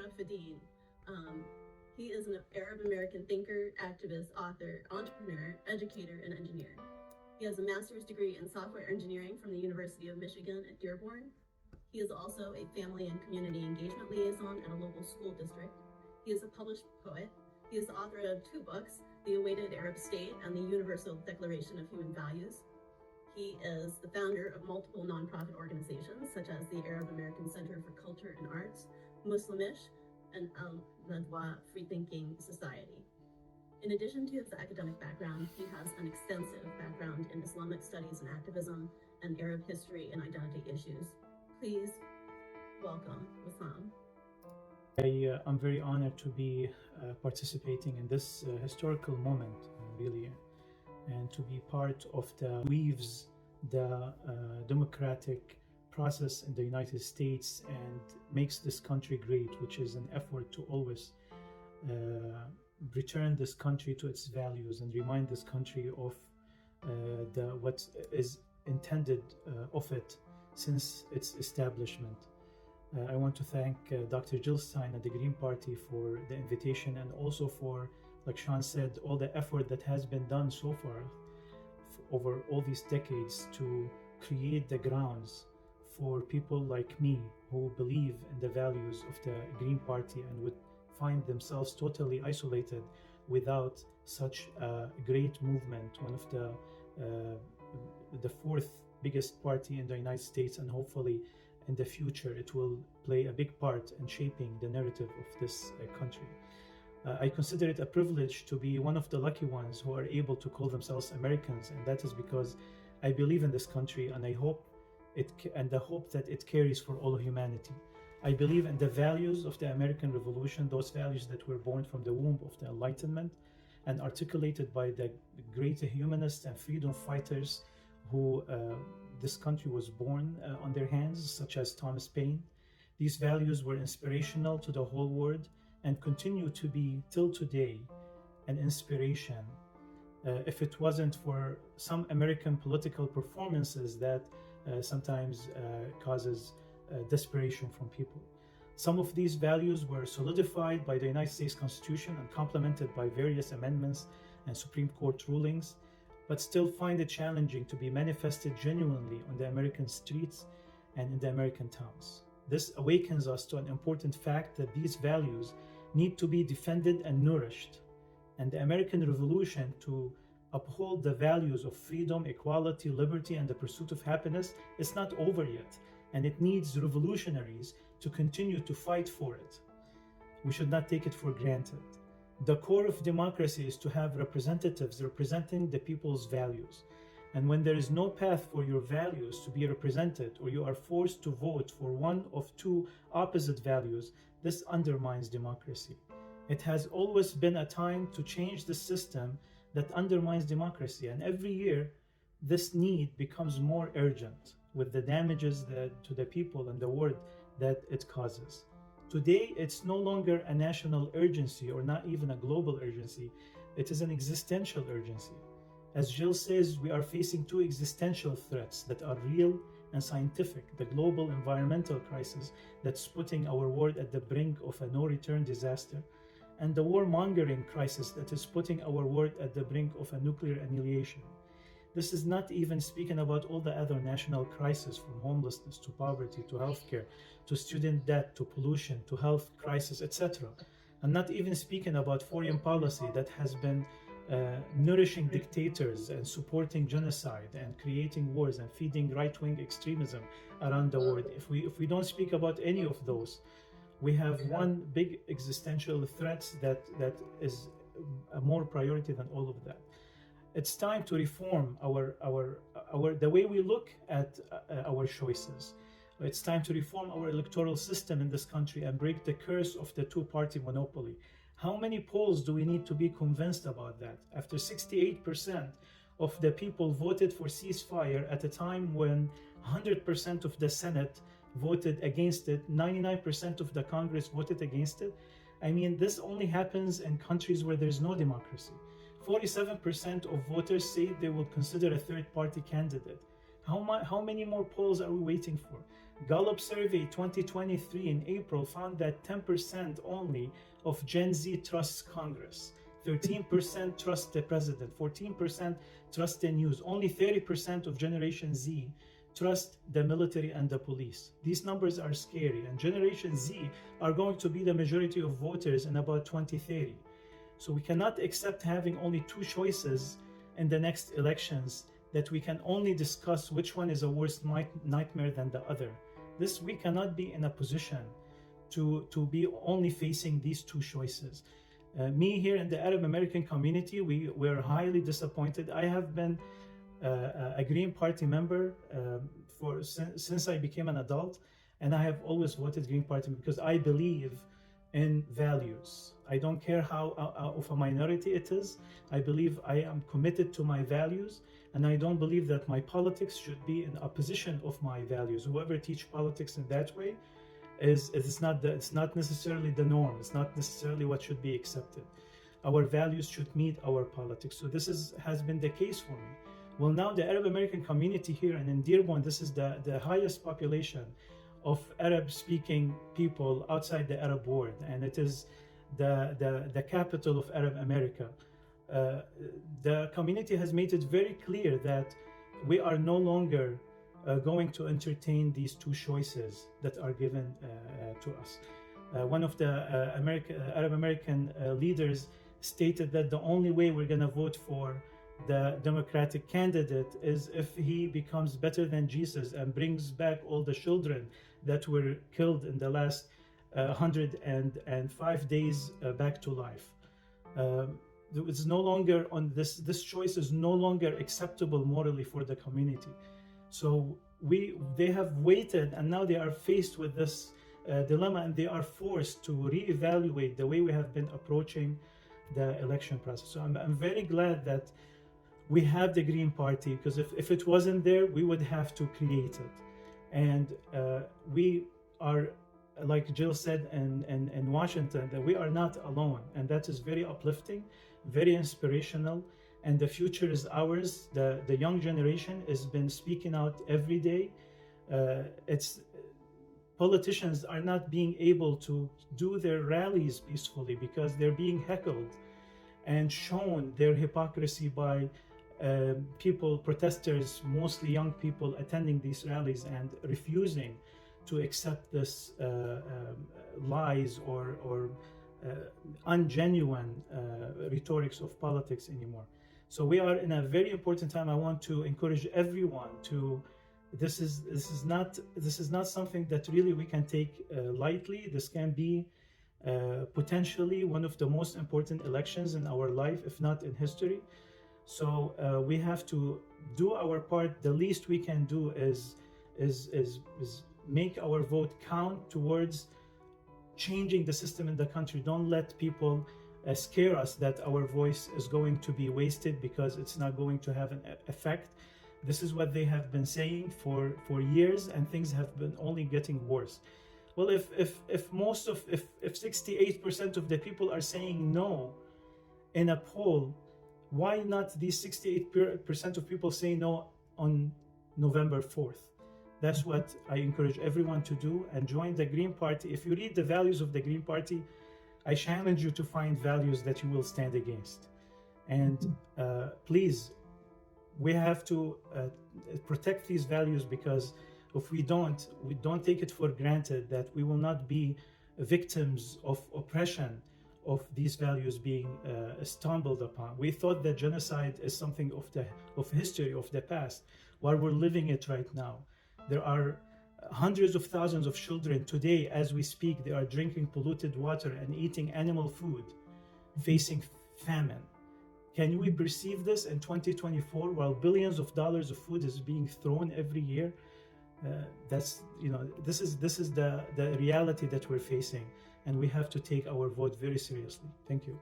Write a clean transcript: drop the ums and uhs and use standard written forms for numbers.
Charafeddine. He is an Arab American thinker, activist, author, entrepreneur, educator, and engineer. He has a master's degree in software engineering from the University of Michigan at Dearborn. He is also a family and community engagement liaison at a local school district. He is a published poet. He is the author of 2 books, The Awaited Arab State and The Universal Declaration of Human Values. He is the founder of multiple nonprofit organizations, such as the Arab American Center for Culture and Arts, Muslimish, and Al-Nadwa Freethinking Society. In addition to his academic background, he has an extensive background in Islamic studies and activism and Arab history and identity issues. Please welcome Wissam. I'm very honored to be participating in this historical moment, really, and to be part of the weaves the democratic process in the United States and makes this country great, which is an effort to always return this country to its values and remind this country of what is intended of it since its establishment. I want to thank Dr. Jill Stein and the Green Party for the invitation, and also for, like Sean said, all the effort that has been done so far over all these decades to create the grounds for people like me who believe in the values of the Green Party and would find themselves totally isolated without such a great movement, one of the 4th biggest party in the United States, and hopefully in the future it will play a big part in shaping the narrative of this country. I consider it a privilege to be one of the lucky ones who are able to call themselves Americans, and that is because I believe in this country, and I hope the hope that it carries for all humanity. I believe in the values of the American Revolution, those values that were born from the womb of the Enlightenment and articulated by the great humanists and freedom fighters who this country was born on their hands, such as Thomas Paine. These values were inspirational to the whole world and continue to be till today an inspiration. If it wasn't for some American political performances that sometimes causes desperation from people. Some of these values were solidified by the United States Constitution and complemented by various amendments and Supreme Court rulings, but still find it challenging to be manifested genuinely on the American streets and in the American towns. This awakens us to an important fact that these values need to be defended and nourished, and the American Revolution to uphold the values of freedom, equality, liberty, and the pursuit of happiness is not over yet, and it needs revolutionaries to continue to fight for it. We should not take it for granted. The core of democracy is to have representatives representing the people's values. And when there is no path for your values to be represented, or you are forced to vote for one of 2 opposite values, this undermines democracy. It has always been a time to change the system that undermines democracy, and every year this need becomes more urgent with the damages to the people and the world that it causes. Today, it's no longer a national urgency or not even a global urgency. It is an existential urgency. As Jill says, we are facing 2 existential threats that are real and scientific: the global environmental crisis that's putting our world at the brink of a no-return disaster, and the warmongering crisis that is putting our world at the brink of a nuclear annihilation. This is not even speaking about all the other national crises, from homelessness to poverty to healthcare to student debt to pollution to health crisis, etc. And not even speaking about foreign policy that has been nourishing dictators and supporting genocide and creating wars and feeding right-wing extremism around the world. If we don't speak about any of those, we have one big existential threat that is a more priority than all of that. It's time to reform the way we look at our choices. It's time to reform our electoral system in this country and break the curse of the 2-party monopoly. How many polls do we need to be convinced about that? After 68% of the people voted for ceasefire at a time when 100% of the Senate voted against it, 99% of the Congress voted against it. I mean, this only happens in countries where there's no democracy. 47% of voters say they will consider a third-party candidate. How many more polls are we waiting for? Gallup survey 2023 in April found that 10% only of Gen Z trusts Congress. 13% trust the president, 14% trust the news. Only 30% of Generation Z trust the military and the police. These numbers are scary, and Generation Z are going to be the majority of voters in about 2030. So we cannot accept having only two choices in the next elections, that we can only discuss which one is a worse nightmare than the other. We cannot be in a position to be only facing these two choices. Me here in the Arab American community, we're highly disappointed. I have been a Green Party member since I became an adult, and I have always voted Green Party because I believe in values. I don't care how of a minority it is. I believe I am committed to my values, and I don't believe that my politics should be in opposition of my values. Whoever teach politics in that way it's not necessarily the norm. It's not necessarily what should be accepted. Our values should meet our politics. So this has been the case for me. Well, now the Arab American community here and in Dearborn, this is the highest population of Arab-speaking people outside the Arab world, and it is the capital of Arab America. The community has made it very clear that we are no longer going to entertain these two choices that are given to us. One of the Arab American leaders stated that the only way we're going to vote for the Democratic candidate is if he becomes better than Jesus and brings back all the children that were killed in the last 105 days back to life. It's no longer on this choice is no longer acceptable morally for the community. So they have waited, and now they are faced with this dilemma, and they are forced to reevaluate the way we have been approaching the election process. So I'm very glad that we have the Green Party, because if it wasn't there, we would have to create it. And we are, like Jill said in Washington, that we are not alone, and that is very uplifting, very inspirational, and the future is ours. The young generation has been speaking out every day. Politicians are not being able to do their rallies peacefully because they're being heckled and shown their hypocrisy by protesters, mostly young people, attending these rallies and refusing to accept this lies or ungenuine rhetorics of politics anymore. So we are in a very important time. I want to encourage everyone to. This is not something that really we can take lightly. This can be potentially one of the most important elections in our life, if not in history. So we have to do our part. The least we can do is make our vote count towards changing the system in the country. Don't let people scare us that our voice is going to be wasted because it's not going to have an effect. This is what they have been saying for years, and things have been only getting worse. Well, if 68% of the people are saying no in a poll, why not these 68% of people say no on November 4th? That's what I encourage everyone to do, and join the Green Party. If you read the values of the Green Party, I challenge you to find values that you will stand against. And please, we have to protect these values, because if we don't take it for granted that we will not be victims of oppression, of these values being stumbled upon. We thought that genocide is something of history, of the past, while we're living it right now. There are hundreds of thousands of children today, as we speak, they are drinking polluted water and eating animal food, facing famine. Can we perceive this in 2024 while billions of dollars of food is being thrown every year? This is the reality that we're facing, and we have to take our vote very seriously. Thank you.